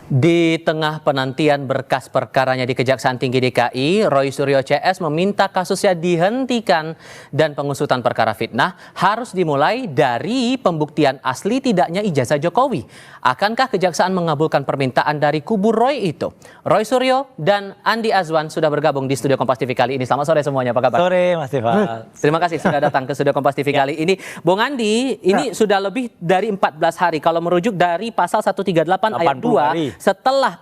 Di tengah penantian berkas perkaranya di Kejaksaan Tinggi DKI, Roy Suryo CS meminta kasusnya dihentikan dan pengusutan perkara fitnah harus dimulai dari pembuktian asli tidaknya ijazah Jokowi. Akankah Kejaksaan mengabulkan permintaan dari kubu Roy itu? Roy Suryo dan Andi Azwan sudah bergabung di studio Kompas TV kali ini. Selamat sore semuanya, apa kabar? Sore Mas Tifal. Terima kasih sudah datang ke studio Kompas TV kali ini. Bung Andi, ini sudah lebih dari 14 hari. Kalau merujuk dari pasal 138 ayat 2, setelah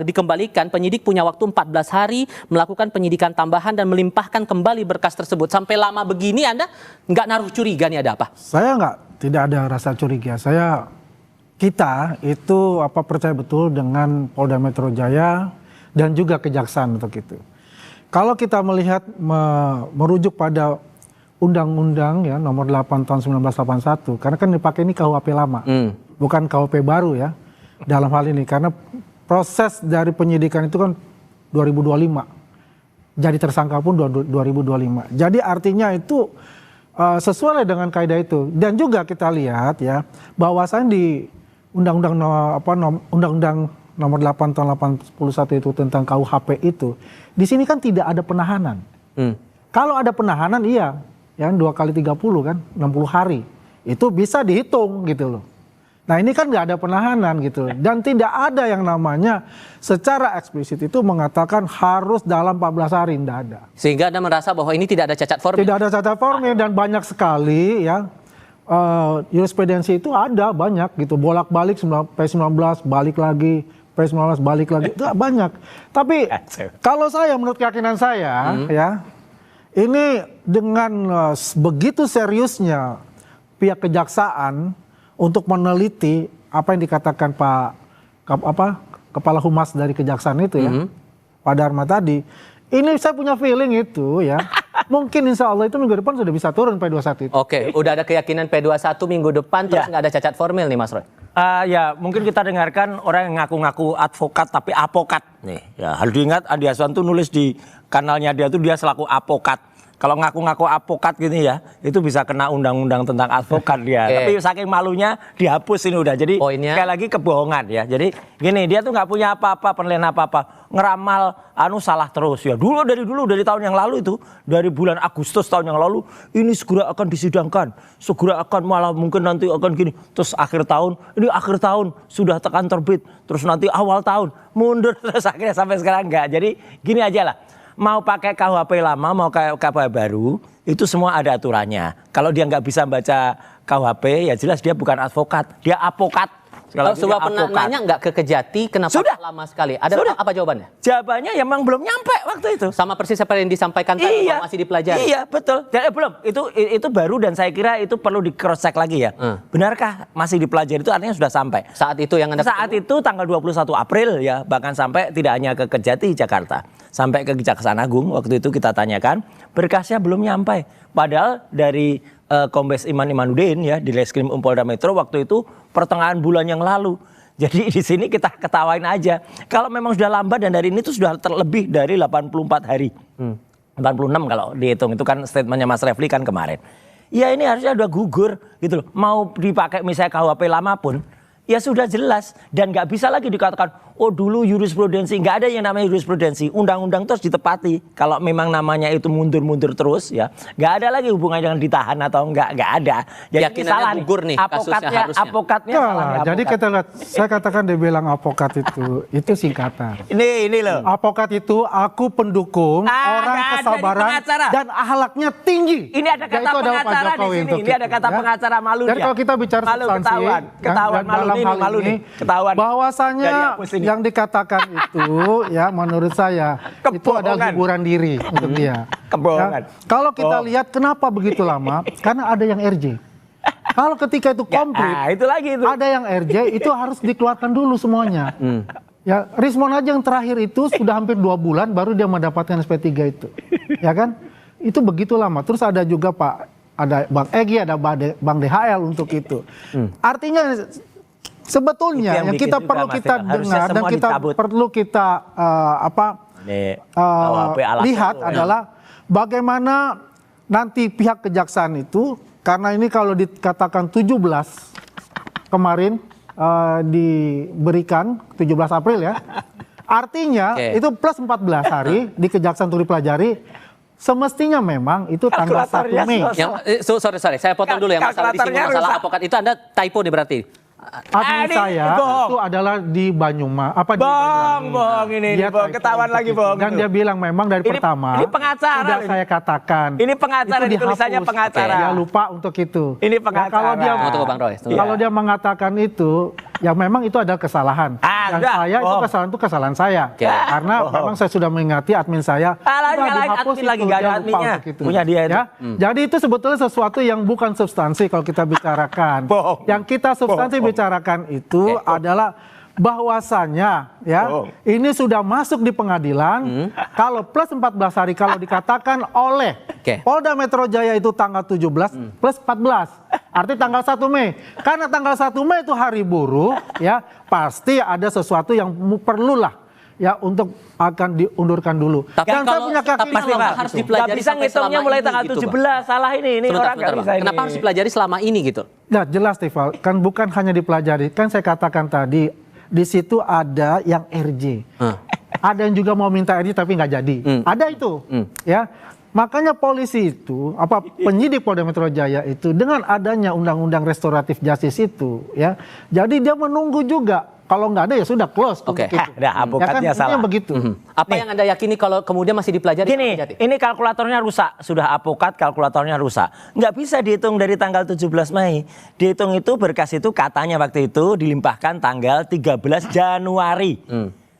dikembalikan, penyidik punya waktu 14 hari melakukan penyidikan tambahan dan melimpahkan kembali berkas tersebut. Sampai lama begini Anda nggak naruh curiga nih ada apa? Saya tidak ada rasa curiga. Kita itu percaya betul dengan Polda Metro Jaya dan juga Kejaksaan untuk itu. Kalau kita melihat merujuk pada Undang-Undang ya nomor 8 tahun 1981, karena kan dipakai ini KUHP lama, bukan KUHP baru ya dalam hal ini, karena proses dari penyidikan itu kan 2025, jadi tersangka pun 2025. Jadi artinya itu sesuai dengan kaidah itu. Dan juga kita lihat ya bahwasannya di Undang-Undang nomor 8 tahun 81 itu tentang KUHP itu, di sini kan tidak ada penahanan. Kalau ada penahanan iya, yang 2 kali 30 kan 60 hari itu bisa dihitung gitu loh. Nah ini kan nggak ada penahanan gitu, dan tidak ada yang namanya secara eksplisit itu mengatakan harus dalam 14 hari, tidak ada. Sehingga Anda merasa bahwa ini tidak ada cacat formil? Tidak ada cacat formil, dan banyak sekali ya jurisprudensi itu ada banyak gitu, bolak-balik P19 balik lagi, P19 balik lagi, itu banyak. Tapi kalau saya, menurut keyakinan saya ya, ini dengan begitu seriusnya pihak Kejaksaan untuk meneliti apa yang dikatakan Kepala Humas dari Kejaksaan itu ya, Pak Dharma tadi, ini saya punya feeling itu ya, mungkin insya Allah itu minggu depan sudah bisa turun P21 itu. Oke, udah ada keyakinan P21 minggu depan terus nggak ada cacat formil nih Mas Roy? Ya mungkin kita dengarkan orang yang ngaku-ngaku advokat tapi apokat nih. Ya harus diingat Andi Azwan tuh nulis di kanalnya dia tuh dia selaku apokat. Kalau ngaku-ngaku apokat gini ya, itu bisa kena undang-undang tentang advokat dia. Tapi saking malunya dihapus ini udah. Jadi sekali lagi kebohongan ya. Jadi gini, dia tuh nggak punya apa-apa, penilaian apa-apa. Ngeramal salah terus ya. Dari tahun yang lalu itu, dari bulan Agustus tahun yang lalu, ini segera akan disidangkan. Segera akan malah mungkin nanti akan gini. Terus akhir tahun, ini akhir tahun sudah tekan terbit. Terus nanti awal tahun mundur, terus akhirnya sampai sekarang enggak. Jadi gini aja lah. Mau pakai KUHP lama, mau pakai KUHP baru, itu semua ada aturannya. Kalau dia nggak bisa baca KUHP, ya jelas dia bukan advokat, dia apokat. Kalau sebuah penanya nggak ke Kejati, kenapa lama sekali? Ada apa jawabannya? Jawabannya ya memang belum nyampe waktu itu. Sama persis seperti yang disampaikan tadi, masih dipelajari. Iya betul. Belum. Itu baru, dan saya kira itu perlu di cross check lagi ya. Benarkah masih dipelajari, itu artinya sudah sampai. Saat itu yang Anda itu tanggal 21 April ya, bahkan sampai tidak hanya ke Kejati Jakarta, sampai ke Kejaksaan Agung. Waktu itu kita tanyakan, berkasnya belum nyampe. Padahal dari Kombes Iman Imanuddin ya di Reskrim Polda Metro waktu itu pertengahan bulan yang lalu. Jadi di sini kita ketawain aja. Kalau memang sudah lambat, dan dari ini tuh sudah terlebih dari 84 hari. 86 kalau dihitung, itu kan statementnya Mas Refli kan kemarin. Ya ini harusnya udah gugur gitu loh. Mau dipakai misalnya KUHP lama pun, ya sudah jelas, dan nggak bisa lagi dikatakan oh dulu jurisprudensi. Nggak ada yang namanya jurisprudensi, undang-undang terus ditepati. Kalau memang namanya itu mundur-mundur terus ya, nggak ada lagi hubungannya dengan ditahan atau nggak ada. Jadi salah gugur nih apokatnya salah. Jadi kita lihat, saya katakan dia bilang apokat itu singkatan. Ini loh. Apokat itu aku pendukung orang kesabaran dan akhlaknya tinggi. Ini ada kata pengacara di sini. Ini ada kata pengacara malu. Dan kalau kita bicara substansi, ketahuan malu nih, ketahuan. Bahwasanya yang dikatakan itu ya menurut saya itu ada hiburan diri untuk dia. Kebohongan. Ya, kalau kita lihat kenapa begitu lama, karena ada yang RJ. Kalau ketika itu komplit, itu lagi itu. Ada yang RJ itu harus dikeluarkan dulu semuanya. Ya, Rismon aja yang terakhir itu sudah hampir 2 bulan baru dia mendapatkan SP3 itu. Ya kan? Itu begitu lama. Terus ada juga ada Bang Egy, ada Bang DHL untuk itu. Artinya sebetulnya yang kita perlu kita dengar dan kita perlu kita lihat adalah bagaimana nanti pihak Kejaksaan itu, karena ini kalau dikatakan 17 kemarin diberikan 17 April ya. Artinya itu plus 14 hari di Kejaksaan untuk dipelajari. Semestinya memang itu tanggal 1 Mei. Sorry, saya potong dulu ya, masalah disinggung masalah apokat itu Anda typo nih berarti. Admin saya itu adalah di Banyumas, bohong ini, ketahuan lagi bohong. Dan dia bilang memang dari pertama. Ini pengacara. Sudah saya katakan. Ini pengacara, itu tulisannya pengacara. Dia lupa untuk itu. Ini pengacara. Kalau dia mengatakan itu, ya memang itu adalah kesalahan. Dan saya itu kesalahan saya. Karena memang saya sudah mengingati admin saya. Sudah dihapus itu, dia lupa untuk itu. Punya dia itu. Jadi itu sebetulnya sesuatu yang bukan substansi kalau kita bicarakan. Yang kita substansi bicarakan itu adalah bahwasannya ya ini sudah masuk di pengadilan. Kalau plus 14 hari kalau dikatakan oleh Polda Metro Jaya itu tanggal 17 plus 14 arti tanggal 1 Mei. Karena tanggal 1 Mei itu hari buruh ya, pasti ada sesuatu yang perlulah ya untuk akan diundurkan dulu. Tapi dan saya punya keyakinan harus dipelajari. Gak bisa ngitungnya mulai tanggal 17. Salah ini orang gak bisa. Kenapa harus dipelajari selama ini gitu? Nah jelas Tival, kan bukan hanya dipelajari. Kan saya katakan tadi, di situ ada yang RJ. Ada yang juga mau minta RJ tapi nggak jadi. Ada itu. Ya. Makanya polisi itu, penyidik Polda Metro Jaya itu dengan adanya undang-undang restoratif justice itu, ya, jadi dia menunggu juga. Kalau nggak ada ya sudah close. Apokatnya salah. Begitu. Apa yang Anda yakini kalau kemudian masih dipelajari? Gini, ini kalkulatornya rusak. Sudah apokat, kalkulatornya rusak. Nggak bisa dihitung dari tanggal 17 Mei. Dihitung itu berkas itu katanya waktu itu dilimpahkan tanggal 13 Januari.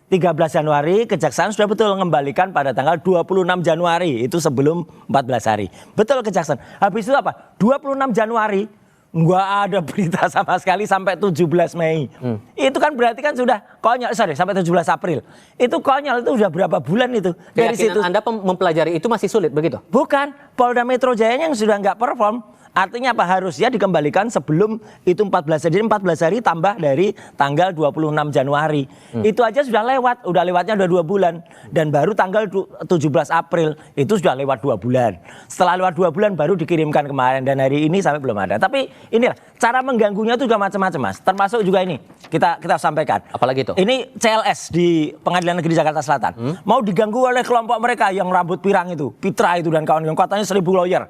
13 Januari Kejaksaan sudah betul mengembalikan pada tanggal 26 Januari. Itu sebelum 14 hari. Betul Kejaksaan. Habis itu apa? 26 Januari. Nggak ada berita sama sekali sampai 17 Mei. Itu kan berarti kan sudah konyol, sampai 17 April. Itu konyol, itu sudah berapa bulan itu. Dari situ Anda mempelajari itu masih sulit begitu? Bukan, Polda Metro Jaya yang sudah nggak perform. Artinya apa? Harusnya dikembalikan sebelum itu 14 hari. Jadi 14 hari tambah dari tanggal 26 Januari. Itu aja sudah lewat. Udah lewatnya udah 2 bulan. Dan baru tanggal 17 April itu sudah lewat 2 bulan. Setelah lewat 2 bulan baru dikirimkan kemarin. Dan hari ini sampai belum ada. Tapi inilah cara mengganggunya itu juga macam-macam Mas. Termasuk juga ini kita sampaikan. Apalagi itu? Ini CLS di Pengadilan Negeri Jakarta Selatan. Mau diganggu oleh kelompok mereka yang rambut pirang itu. Pitra itu dan kawan-kawan. Katanya 1000 lawyer.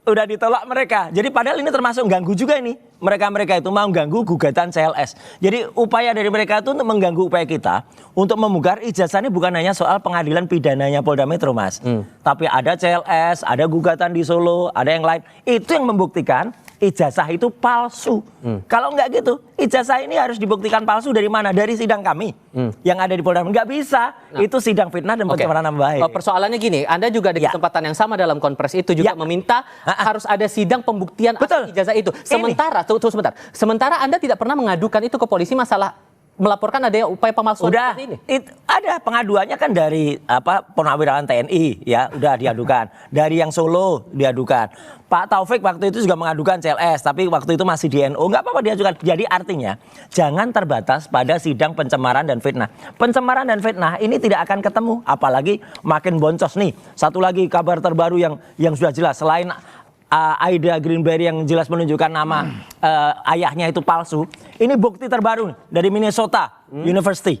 Udah ditolak mereka. Jadi padahal ini termasuk ganggu juga ini. Mereka itu mau ganggu gugatan CLS. Jadi upaya dari mereka itu untuk mengganggu upaya kita untuk memugar ijazah ini bukan hanya soal pengadilan pidananya Polda Metro Mas. Tapi ada CLS, ada gugatan di Solo, ada yang lain. Itu yang membuktikan ijazah itu palsu. Kalau nggak gitu, ijazah ini harus dibuktikan palsu dari mana? Dari sidang kami yang ada di Polda. Nggak bisa. Itu sidang fitnah dan pencemaran nama baik. Persoalannya gini, Anda juga di kesempatan yang sama dalam konferensi itu juga meminta harus ada sidang pembuktian atas ijazah itu. Sementara Anda tidak pernah mengadukan itu ke polisi masalah melaporkan ada upaya pemalsuan seperti ini. Ada pengaduannya kan dari Purnawirawan TNI ya, udah diadukan. Dari yang Solo diadukan. Pak Taufik waktu itu juga mengadukan CLS, tapi waktu itu masih di NU, nggak apa-apa diajukan. Jadi artinya jangan terbatas pada sidang pencemaran dan fitnah. Pencemaran dan fitnah ini tidak akan ketemu, apalagi makin boncos nih. Satu lagi kabar terbaru yang sudah jelas, selain Aida Greenberry yang jelas menunjukkan nama ayahnya itu palsu. Ini bukti terbaru dari Minnesota University.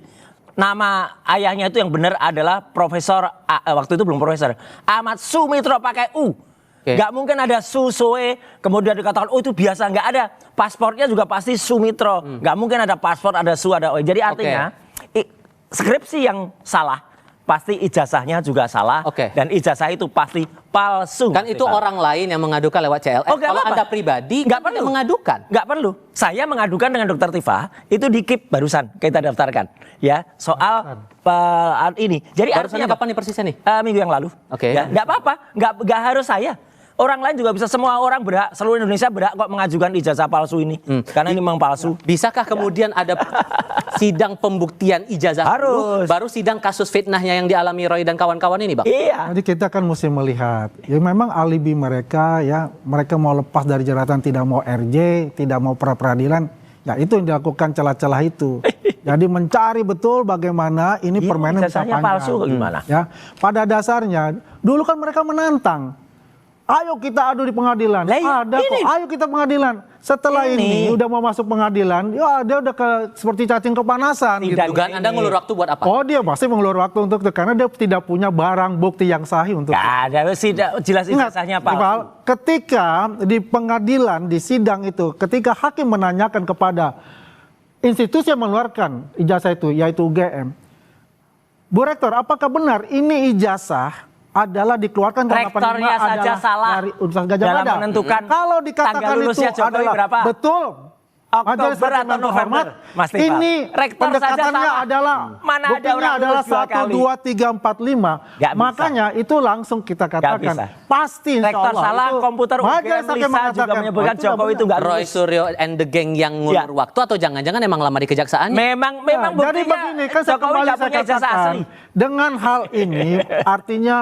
Nama ayahnya itu yang benar adalah Profesor waktu itu belum Profesor Ahmad Sumitro pakai U. Gak mungkin ada Susoe kemudian dikatakan itu biasa, nggak ada. Paspornya juga pasti Sumitro. Gak mungkin ada paspor ada Su ada O. Jadi artinya skripsi yang salah. Pasti ijazahnya juga salah dan ijazah itu pasti palsu. Kan itu orang lain yang mengadukan lewat CLS. Kalau Anda pribadi nggak perlu mengadukan. Nggak perlu. Saya mengadukan dengan Dokter Tifa itu di KIP barusan kita daftarkan ya soal ini. Jadi barusannya kapan nih persisnya nih? Minggu yang lalu. Ya, nggak apa-apa. Nggak harus saya. Orang lain juga bisa, semua orang berhak, seluruh Indonesia berhak kok mengajukan ijazah palsu ini. Karena ini memang palsu. Bisakah kemudian ada sidang pembuktian ijazah dulu, baru sidang kasus fitnahnya yang dialami Roy dan kawan-kawan ini, Bang? Iya. Jadi kita kan mesti melihat, ya memang alibi mereka ya, mereka mau lepas dari jeratan, tidak mau RJ, tidak mau pra-peradilan, ya itu yang dilakukan celah-celah itu. Jadi mencari betul bagaimana ini permainan bisa panjang. Palsu gimana? Ya, pada dasarnya, dulu kan mereka menantang. Ayo kita adu di pengadilan. Lah, Ada kok. ini. Ayo kita pengadilan. Setelah ini udah mau masuk pengadilan, ya dia udah seperti cacing kepanasan. Gitu. Dugaan Anda ngulur waktu buat apa? Oh dia pasti mengulur waktu untuk itu karena dia tidak punya barang bukti yang sahih untuk. Gak ada jelas ijazahnya palsu. Iqbal, ketika di pengadilan di sidang itu, ketika hakim menanyakan kepada institusi yang mengeluarkan ijazah itu, yaitu UGM, Bu Rektor, apakah benar ini ijazah adalah dikeluarkan karena Rektornya saja salah dari Universitas Gajah dalam Mada? menentukan Kalau dikatakan tanggal itu lulusnya Jokowi adalah berapa? betul. Majelis Oktober Hakim atau yang terhormat, November, Mas Tifal. ini Rektor pendekatannya saja salah. adalah Mana ada buktinya orang adalah lulus 2 1, kali? 2, 3, 4, 5. Gak bisa. Makanya itu langsung kita katakan bisa. pasti insya Rektor Allah salah, itu komputer Majelis UGM Hakim Lisa juga mengatakan, menyebutkan itu Jokowi itu nggak Roy lulus. Suryo and the gang yang ngulur Ya. waktu atau jangan-jangan emang lama di kejaksaan? Memang Nah, jadi buktinya begini kan saya Jokowi kembali nggak saya punya ijazah katakan asli. dengan hal ini artinya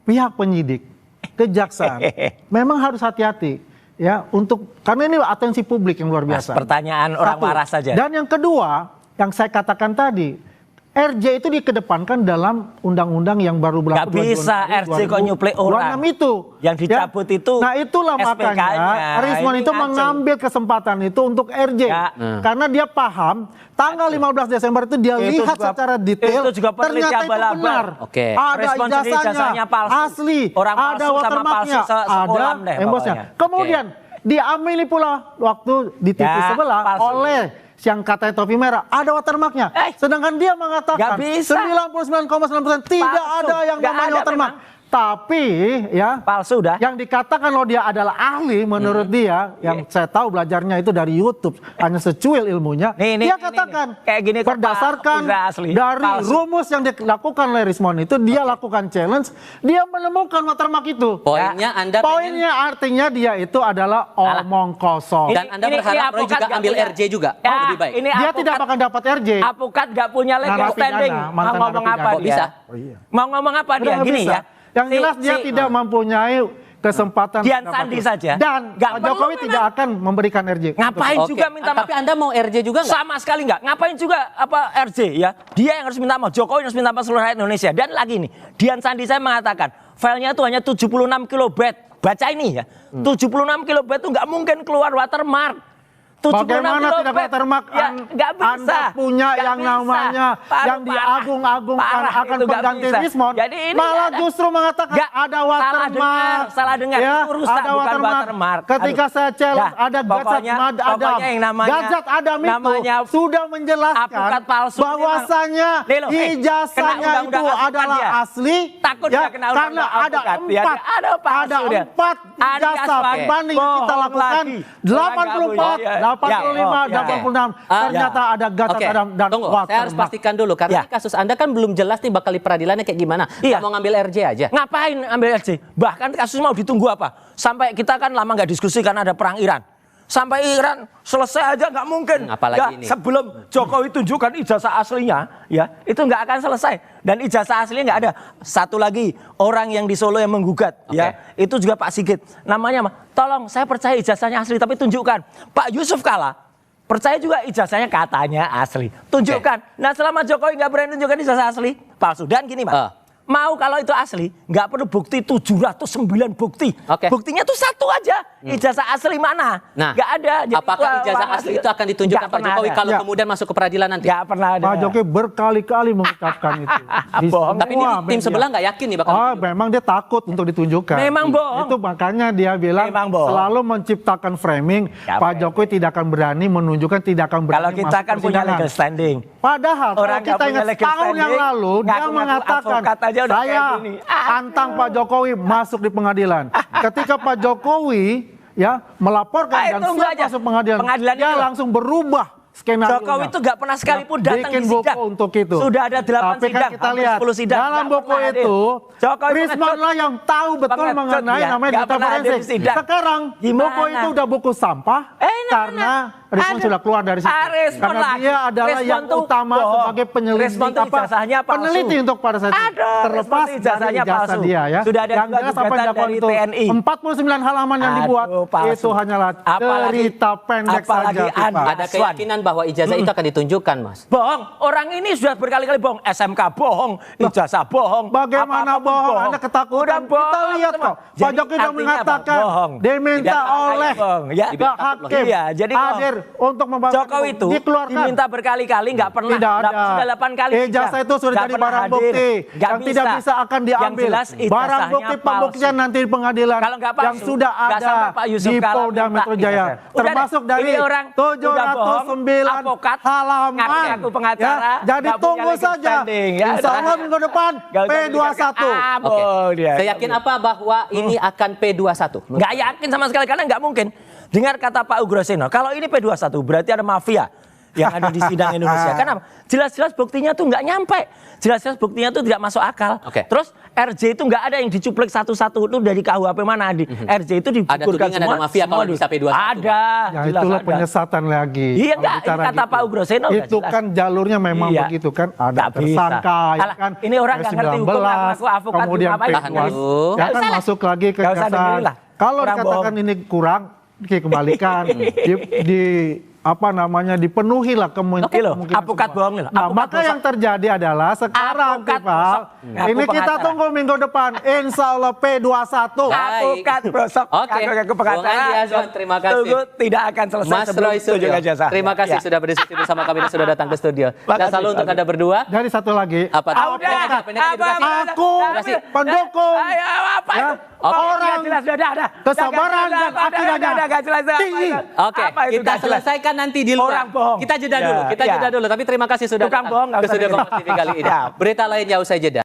pihak penyidik kejaksaan memang harus hati-hati ya untuk karena ini atensi publik yang luar biasa. Pertanyaan orang Satu. waras saja. Dan yang kedua yang saya katakan tadi RJ itu dikedepankan dalam undang-undang yang baru berlaku. Nggak bisa RJ kok nyuplai orang. 26 itu. Yang dicabut itu Nah itulah SPK-nya. makanya Rismon Ini itu ngaco. mengambil kesempatan itu untuk RJ. Ya. Karena dia paham tanggal 15 Desember itu dia Itu lihat juga- secara detail. itu juga peneliti ternyata itu abal-abal. benar. Oke. Ada Respon sendiri ijazahnya, ijazahnya palsu. asli. Orang palsu ada sama watermarknya. palsu sekolah Ada deh embosnya. pokoknya. Kemudian diamini pula waktu di TV Ya, sebelah palsu. oleh yang katanya topi merah ada watermarknya. Sedangkan dia mengatakan Nggak bisa. 99,9% tidak Palsu. ada yang Nggak namanya ada watermark. memang. Tapi ya Palsu dah. yang dikatakan loh dia adalah ahli menurut dia yang saya tahu belajarnya itu dari YouTube hanya secuil ilmunya. Dia katakan Kayak gini kok, berdasarkan Pak Indra asli. dari Palsu. rumus yang dilakukan oleh Rismon itu dia lakukan challenge, dia menemukan watermark itu. Poinnya Anda Poinnya artinya dia itu adalah omong kosong. dan Anda berharap Roy avokat juga nggak ambil punya- RJ juga? Ya, Oh, lebih baik. Ini Dia avokat- tidak akan dapat RJ. Avokat nggak punya legal Narapidana, standing. Mau mantan ngomong apa narapidana. Kok dia? bisa? Oh, iya. Mau ngomong apa dia? Udah Gini bisa. ya. Yang jelas dia Si- tidak mempunyai kesempatan. Dian dapat Sandi itu. saja. Dan Nggak Pak perlu Jokowi memang. tidak akan memberikan RJ. Ngapain Oke. juga minta maaf? Tapi Anda mau RJ juga nggak? Sama sekali nggak. Ngapain juga apa RJ ya? Dia yang harus minta maaf. Jokowi harus minta maaf seluruh rakyat Indonesia. Dan lagi nih, Dian Sandi saya mengatakan filenya itu hanya 76 kilobyte. Baca ini ya. 76 kilobyte itu nggak mungkin keluar watermark. 76 Bagaimana tidak kilobyte. watermark? Ya, nggak bisa. Anda punya Nggak yang bisa. namanya Parah, yang diagung-agungkan parah. akan Itu nggak pengganti bisa. Rismon. Jadi ini malah ada- justru mengatakan Nggak, ada salah watermark. dengar, salah dengar. Ya, Itu rusak, ada bukan watermark. Ketika Aduh. saya challenge Dah, ada Gajat pokoknya Adam. yang namanya- Gajat Adam itu namanya sudah menjelaskan avokat palsu bahwasanya nih loh, kena ijazahnya itu undang-undang avokat adalah dia. asli. Takut ya, dia kena karena undang-undang ada avokat. Ya, empat, ada palsu dia. empat Andi ijazah Aswan, berbanding yang kita bohong lakukan lagi. 84, Ya, 85, ya, 86. Ternyata ada Gatot Oke, Adam dan tunggu. Saya harus watermark. pastikan dulu karena Ya. ini kasus Anda kan belum jelas nih bakal di peradilannya kayak gimana. Iya. Nggak mau ngambil RJ aja. Ngapain ambil RJ? Bahkan kasus mau ditunggu apa? Sampai kita kan lama nggak diskusi karena ada perang Iran. Sampai Iran selesai aja nggak mungkin. Apalagi Ya, ini. sebelum Jokowi tunjukkan ijazah aslinya, ya itu nggak akan selesai. Dan ijazah aslinya nggak ada. Satu lagi orang yang di Solo yang menggugat, ya itu juga Pak Sigit. Namanya apa? Tolong, saya percaya ijazahnya asli, tapi tunjukkan. Pak Yusuf Kala percaya juga ijazahnya katanya asli. Tunjukkan. Nah selama Jokowi nggak berani tunjukkan ijazah asli, palsu. Dan gini Pak. Mau kalau itu asli, nggak perlu bukti 709 bukti. Oke. Buktinya tuh satu aja. Ijazah asli mana? Nah, nggak ada. Jadi apakah itu ijazah orang asli itu akan ditunjukkan Nggak Pak pernah Jokowi ada. kalau Ya. kemudian masuk ke peradilan nanti? Nggak pernah ada. Pak Jokowi berkali-kali mengucapkan itu. Di Bohong. Tapi ini semua tim media. sebelah nggak yakin nih bakal Oh, ditunjuk. memang dia takut untuk ditunjukkan. Memang bohong. Itu makanya dia bilang Memang bohong. selalu menciptakan framing. Ya, Pak Jokowi tidak akan berani menunjukkan, tidak akan berani Kalau kita masuk kan punya persidangan. legal standing. Padahal Orang kalau kita nggak punya ingat legal tahun yang standing, lalu dia ngaku-ngaku mengatakan advokat aja udah saya kayak gini. antang Pak Jokowi masuk di pengadilan. Ketika Pak Jokowi ya melaporkan dan tunggu siap aja. masuk pengadilan, Pengadilan dia itu. langsung berubah skenario. Jokowi itu nggak pernah sekalipun datang bikin di buku sidang. untuk itu. Sudah ada 8 Tapi sidang, kan kita hampir lihat 10 sidang. dalam Nggak buku pernah hadir. itu Jokowi Rismon pengecut. lah yang tahu betul Pengecut mengenai dia. namanya Nggak data pernah hadir di forensik. sidang. Sekarang buku Gimana? itu udah buku sampah Nah, karena Rismon sudah keluar dari situ. Rismon Karena lagi. dia adalah Rismon yang tuh utama bohong. sebagai penyelidik Rismon tuh ijazahnya palsu. peneliti untuk pada saat itu. Aduh, Terlepas Rismon tuh ijazahnya dari ijazah palsu. dia ya. Sudah ada yang juga jelas apa yang gugatan dilakukan dari itu TNI. 49 halaman yang dibuat Aduh, palsu. itu hanyalah Apalagi- cerita pendek apalagi saja. Tifa. Anda- Ada keyakinan bahwa ijazah itu akan ditunjukkan, Mas. Bohong. Orang ini sudah berkali-kali bohong. SMK bohong, ijazah bohong. Bagaimana apa-apapun bohong? Anda ketakutan. Udah bohong. Kita lihat semua. kok. Pak Jadi Jokowi sudah artinya apa? mengatakan Bohong. diminta Tidak oleh bohong. Ya. Pak Hakim Iya, jadi bohong. hadir untuk membahas Jokowi itu dikeluarkan. diminta berkali-kali nggak pernah. Tidak ada. Sudah 8 kali. Ijazah sidang. itu sudah Nggak jadi pernah barang hadir. bukti Nggak yang tidak bisa akan Yang diambil. jelas Barang ijazahnya bukti palsu. pembuktian nanti di pengadilan Kalau nggak palsu, yang sudah nggak ada sampai Pak Yusuf di Kala Polda minta Metro Jaya. ijazah. Udah Termasuk deh, dari ini orang udah bohong, 709 avokat, halaman. ngaku-ngaku pengacara, Ya, jadi nggak punya tunggu legal saja. standing, ya. Insya Allah minggu depan Nggak usah P21. Ah, Oke. bohong dia. Saya yakin apa bahwa ini akan P21? Nggak yakin sama sekali karena nggak mungkin. Dengar kata Pak Ugroseno, kalau ini P21 berarti ada mafia yang ada di sidang Indonesia. Kenapa? Jelas-jelas buktinya tuh nggak nyampe. Jelas-jelas buktinya tuh tidak masuk akal. Oke. Terus RJ itu nggak ada yang dicuplik satu-satu itu dari KUHP mana di RJ itu Ada digugurkan tudingan semua. ada mafia kalau bisa P21. Ada. Ya jelas itulah ada. penyesatan lagi. Iya, Kalau enggak, bicara ini kata Pak Ugroseno nggak Itu jelas. kan jalurnya memang Iya. begitu kan. Ada Nggak bisa. tersangka, ya Alah, kan. ini orang nggak ngerti hukum, nggak ngaku avokat, kemudian ngapain? Tahan dulu. P21. Ya kan Nggak usah masuk lagi ke Nggak usah dengerin kejaksaan. lah. Kalau Orang dikatakan bohong. ini kurang, dikembalikan. di apa namanya dipenuhi lah Oke loh, avokat bohong nih loh. Nah, Avokat maka bosok. yang terjadi adalah sekarang, Avokat Tifa, bosok. Ngaku ini kita pengacara. tunggu minggu depan, insya Allah P21. Avokat brosok. Oke. Ngaku pengacara. Bung Andi Azwan, terima kasih. Tunggu tidak akan selesai Mas sebelum Roy Suryo, tunjukkan jasa. terima kasih Ya. sudah berdiskusi bersama kami dan sudah datang ke studio. Dan Makasih, selalu untuk Pak. Anda berdua. Jadi satu lagi, Apa? Ah, udah. Pendekatan edukasi. Aku pendukung. Ayo, apa Ya. itu? Oke, Orang jelas, sudah. kesabaran dan akidahnya Udah, jelas. tinggi. Oke, Apa itu kita nggak jelas? selesaikan nanti di luar. Orang bohong. Kita jeda Ya, dulu, kita ya. jeda dulu. Tapi terima kasih sudah Tukang bohong nggak ke usah studio dengerin. Kompas TV kali ini. Ya. Berita lainnya usai jeda.